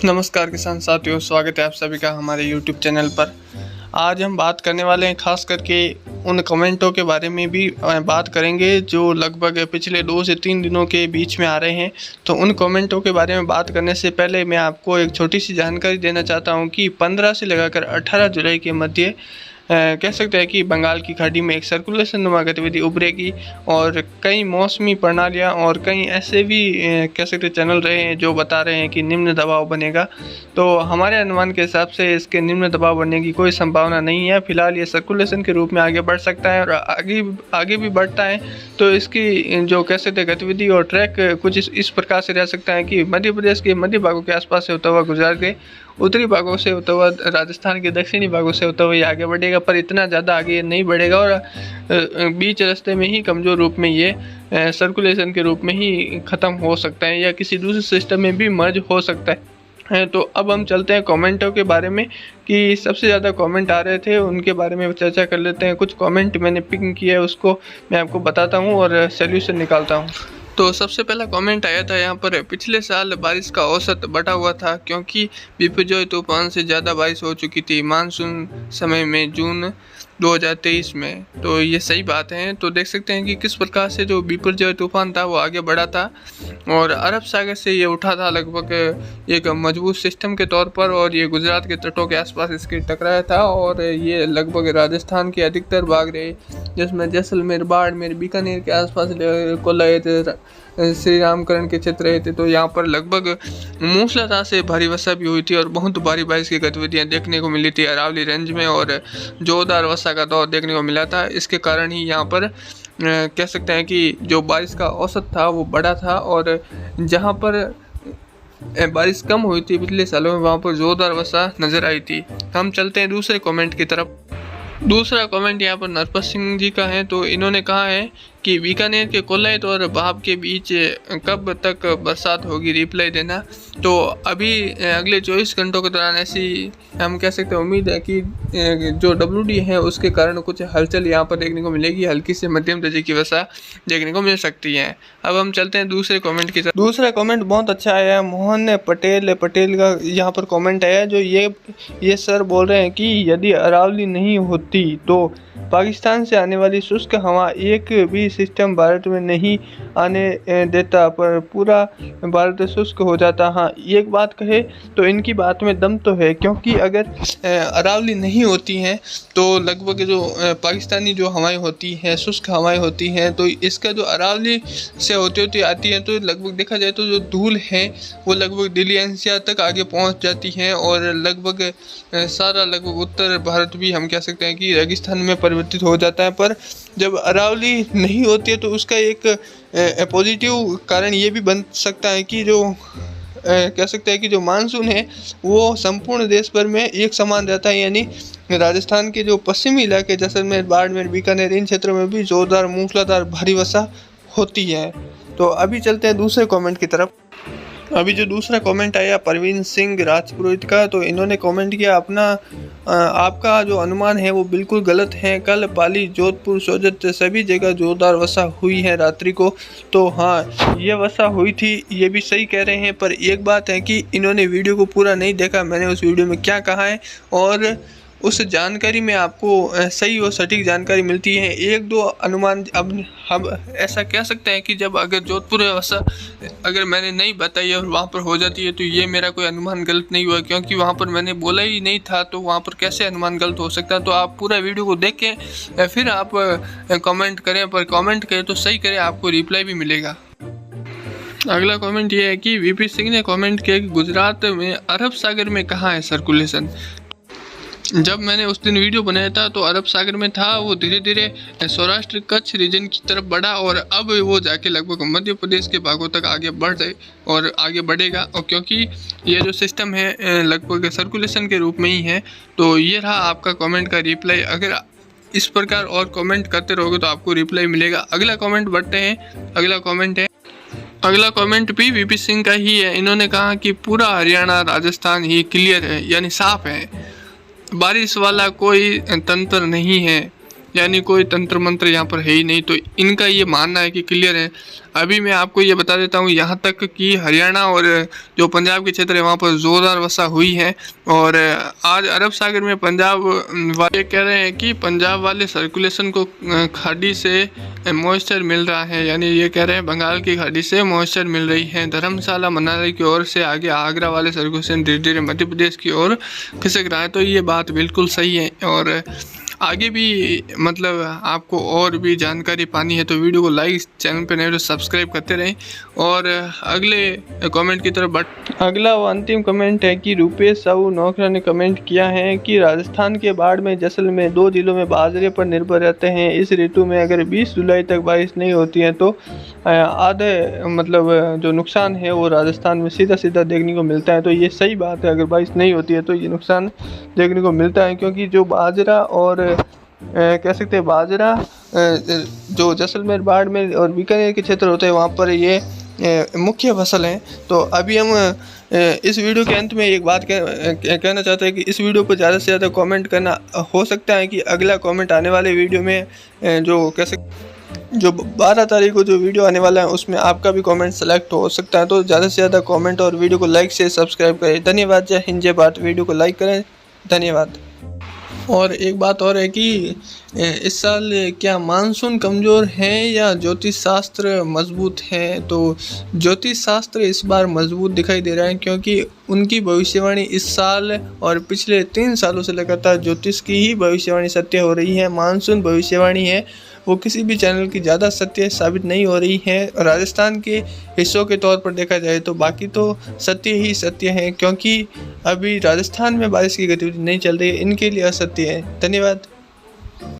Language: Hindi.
नमस्कार किसान साथियों, स्वागत है आप सभी का हमारे YouTube चैनल पर। आज हम बात करने वाले हैं खास करके उन कमेंटों के बारे में भी बात करेंगे जो लगभग पिछले 2 से 3 दिनों के बीच में आ रहे हैं। तो उन कमेंटों के बारे में बात करने से पहले मैं आपको एक छोटी सी जानकारी देना चाहता हूं कि 15 से लगाकर 18 जुलाई के मध्य कह सकते हैं कि बंगाल की खाड़ी में एक सर्कुलेशन नुमा गतिविधि उभरेगी और कई मौसमी प्रणालियां और कई ऐसे भी कह सकते चैनल रहे हैं जो बता रहे हैं कि निम्न दबाव बनेगा। तो हमारे अनुमान के हिसाब से इसके निम्न दबाव बनने की कोई संभावना नहीं है। फिलहाल ये सर्कुलेशन के रूप में आगे बढ़ सकता है और आगे भी बढ़ता है। तो इसकी जो कह सकते हैं गतिविधि और ट्रैक कुछ इस प्रकार से रह सकता है कि मध्य प्रदेश के मध्य भागों के आसपास से होता हुआ गुजरात के उत्तरी भागों से होता हुआ राजस्थान के दक्षिणी भागों से होता हुआ ये आगे बढ़ेगा, पर इतना ज़्यादा आगे नहीं बढ़ेगा और बीच रास्ते में ही कमज़ोर रूप में ये सर्कुलेशन के रूप में ही ख़त्म हो सकता है या किसी दूसरे सिस्टम में भी मर्ज हो सकता है। तो अब हम चलते हैं कमेंटों के बारे में कि सबसे ज़्यादा कमेंट आ रहे थे उनके बारे में चर्चा कर लेते हैं। कुछ कमेंट मैंने पिक किया है, उसको मैं आपको बताता हूँ और सॉल्यूशन निकालता हूँ। तो सबसे पहला कमेंट आया था यहाँ पर, पिछले साल बारिश का औसत बढ़ा हुआ था क्योंकि बिपरजॉय तूफान से ज़्यादा बारिश हो चुकी थी मानसून समय में जून 2023 में। तो ये सही बात है। तो देख सकते हैं कि किस प्रकार से जो बिपरजॉय तूफान था वो आगे बढ़ा था और अरब सागर से ये उठा था लगभग एक मजबूत सिस्टम के तौर पर और ये गुजरात के तटों के आसपास इसके टकराया था और ये लगभग राजस्थान के अधिकतर भाग रहे, जिसमें जैसलमेर, बाड़मेर, बीकानेर के आसपास कोलायत, श्री रामकरण के क्षेत्र रहे थे। तो यहाँ पर लगभग मूसलाधार से भारी वर्षा भी हुई थी और बहुत भारी बारिश की गतिविधियाँ देखने को मिली थी अरावली रेंज में और जोरदार वर्षा का दौर देखने को मिला था। इसके कारण ही यहाँ पर कह सकते हैं कि जो बारिश का औसत था वो बढ़ा था और जहाँ पर बारिश कम हुई थी पिछले सालों में वहाँ पर जोरदार वर्षा नजर आई थी। हम चलते हैं दूसरे कमेंट की तरफ। दूसरा कमेंट यहाँ पर नरपत सिंह जी का है। तो इन्होंने कहा है कि बीकानेर के कोलायत और भाप के बीच कब तक बरसात होगी, रिप्लाई देना। तो अभी अगले 24 घंटों के दौरान ऐसी हम कह सकते हैं उम्मीद है कि जो WD है उसके कारण कुछ हलचल यहाँ पर देखने को मिलेगी, हल्की से मध्यम दर्जे की वर्षा देखने को मिल सकती है। अब हम चलते हैं दूसरे कमेंट की तरफ। दूसरा कमेंट बहुत अच्छा आया, मोहन पटेल का यहाँ पर कमेंट आया जो ये सर बोल रहे हैं कि यदि अरावली नहीं होती तो पाकिस्तान से आने वाली शुष्क हवा एक भी सिस्टम भारत में नहीं आने देता पर पूरा भारत शुष्क हो जाता। हाँ, एक बात कहे तो इनकी बात में दम तो है, क्योंकि अगर अरावली नहीं होती हैं तो लगभग जो पाकिस्तानी जो हवाएं होती हैं, शुष्क हवाएं होती हैं, तो इसका जो अरावली से होती होती आती हैं तो लगभग देखा जाए तो जो धूल है वो लगभग दिल्ली एनसीआर तक आगे पहुंच जाती हैं और लगभग सारा लगभग उत्तर भारत भी हम कह सकते हैं कि रेगिस्तान में परिवर्तित हो जाता है। पर जब अरावली नहीं होती है तो उसका एक पॉजिटिव कारण ये भी बन सकता है कि जो कह सकते हैं कि जो मानसून है वो संपूर्ण देश भर में एक समान रहता है, यानी राजस्थान के जो पश्चिमी इलाके जैसलमेर, बाड़मेर, बीकानेर इन क्षेत्रों में भी जोरदार मूसलाधार भारी वर्षा होती है। तो अभी चलते हैं दूसरे कमेंट की तरफ। अभी जो दूसरा कमेंट आया परवीन सिंह राजपुरोहित का, तो इन्होंने कमेंट किया आपका जो अनुमान है वो बिल्कुल गलत है। कल पाली, जोधपुर, सोजत सभी जगह जोरदार वर्षा हुई है रात्रि को। तो हाँ, ये वर्षा हुई थी, ये भी सही कह रहे हैं। पर एक बात है कि इन्होंने वीडियो को पूरा नहीं देखा, मैंने उस वीडियो में क्या कहा है और उस जानकारी में आपको सही और सटीक जानकारी मिलती है। एक दो अनुमान अब हम ऐसा कह सकते हैं कि जब अगर जोधपुर वर्षा अगर मैंने नहीं बताई और वहाँ पर हो जाती है तो ये मेरा कोई अनुमान गलत नहीं हुआ, क्योंकि वहाँ पर मैंने बोला ही नहीं था, तो वहाँ पर कैसे अनुमान गलत हो सकता है। तो आप पूरा वीडियो को देखें फिर आप कमेंट करें, पर कमेंट करें तो सही करें, आपको रिप्लाई भी मिलेगा। अगला कमेंट ये है कि VP सिंह ने कमेंट किया कि गुजरात में अरब सागर में कहाँ है सर्कुलेशन। जब मैंने उस दिन वीडियो बनाया था तो अरब सागर में था, वो धीरे धीरे सौराष्ट्र कच्छ रीजन की तरफ बढ़ा और अब वो जाके लगभग मध्य प्रदेश के भागों तक आगे बढ़ रहे और आगे बढ़ेगा। और क्योंकि ये जो सिस्टम है लगभग सर्कुलेशन के रूप में ही है। तो ये रहा आपका कमेंट का रिप्लाई। अगर इस प्रकार और कमेंट करते रहोगे तो आपको रिप्लाई मिलेगा। अगला कमेंट बढ़ते हैं। अगला कमेंट भी VP सिंह का ही है। इन्होंने कहा कि पूरा हरियाणा, राजस्थान ही क्लियर है, यानी साफ है, बारिश वाला कोई तंत्र नहीं है। यानी कोई तंत्र मंत्र यहाँ पर है ही नहीं। तो इनका ये मानना है कि क्लियर है। अभी मैं आपको ये बता देता हूँ, यहाँ तक कि हरियाणा और जो पंजाब के क्षेत्र है वहाँ पर ज़ोरदार वर्षा हुई है। और आज अरब सागर में पंजाब वाले कह रहे हैं कि पंजाब वाले सर्कुलेशन को खाड़ी से मॉइस्चर मिल रहा है, यानी ये कह रहे हैं बंगाल की खाड़ी से मॉइस्चर मिल रही है। धर्मशाला मनाली की ओर से आगे आगरा वाले सर्कुलेशन धीरे धीरे मध्य प्रदेश की ओर खिसक रहा है। तो ये बात बिल्कुल सही है। और आगे भी मतलब आपको और भी जानकारी पानी है तो वीडियो को लाइक, चैनल पे नए तो सब्सक्राइब करते रहें। और अगले कमेंट की तरफ अगला व अंतिम कमेंट है कि रुपेश साहू नौकरा ने कमेंट किया है कि राजस्थान के बाड़मेर, जैसलमेर 2 जिलों में बाजरे पर निर्भर रहते हैं। इस ऋतु में अगर 20 जुलाई तक बारिश नहीं होती है तो आधे मतलब जो नुकसान है वो राजस्थान में सीधा सीधा देखने को मिलता है। तो ये सही बात है, अगर बारिश नहीं होती है तो ये नुकसान देखने को मिलता है, क्योंकि जो बाजरा और कह सकते हैं बाजरा जो जैसलमेर, बाड़मेर और बीकानेर के क्षेत्र होते हैं वहाँ पर ये मुख्य फसल हैं। तो अभी हम इस वीडियो के अंत में एक बात कहना चाहते हैं कि इस वीडियो पर ज़्यादा से ज़्यादा कमेंट करना। हो सकता है कि अगला कमेंट आने वाले वीडियो में जो 12 तारीख को जो वीडियो आने वाला है उसमें आपका भी कमेंट सेलेक्ट हो सकता है। तो ज़्यादा से ज़्यादा कमेंट और वीडियो को लाइक से सब्सक्राइब करें। धन्यवाद। जय हिंद, जय भारत। वीडियो को लाइक करें। धन्यवाद। और एक बात और है कि इस साल क्या मानसून कमज़ोर है या ज्योतिष शास्त्र मजबूत है? तो ज्योतिष शास्त्र इस बार मजबूत दिखाई दे रहा है, क्योंकि उनकी भविष्यवाणी इस साल और पिछले 3 सालों से लगातार ज्योतिष की ही भविष्यवाणी सत्य हो रही है। मानसून भविष्यवाणी है वो किसी भी चैनल की ज़्यादा सत्य साबित नहीं हो रही है। राजस्थान के हिस्सों के तौर पर देखा जाए तो बाकी तो सत्य ही सत्य है, क्योंकि अभी राजस्थान में बारिश की गतिविधि नहीं चल रही है, इनके लिए असत्य है। धन्यवाद।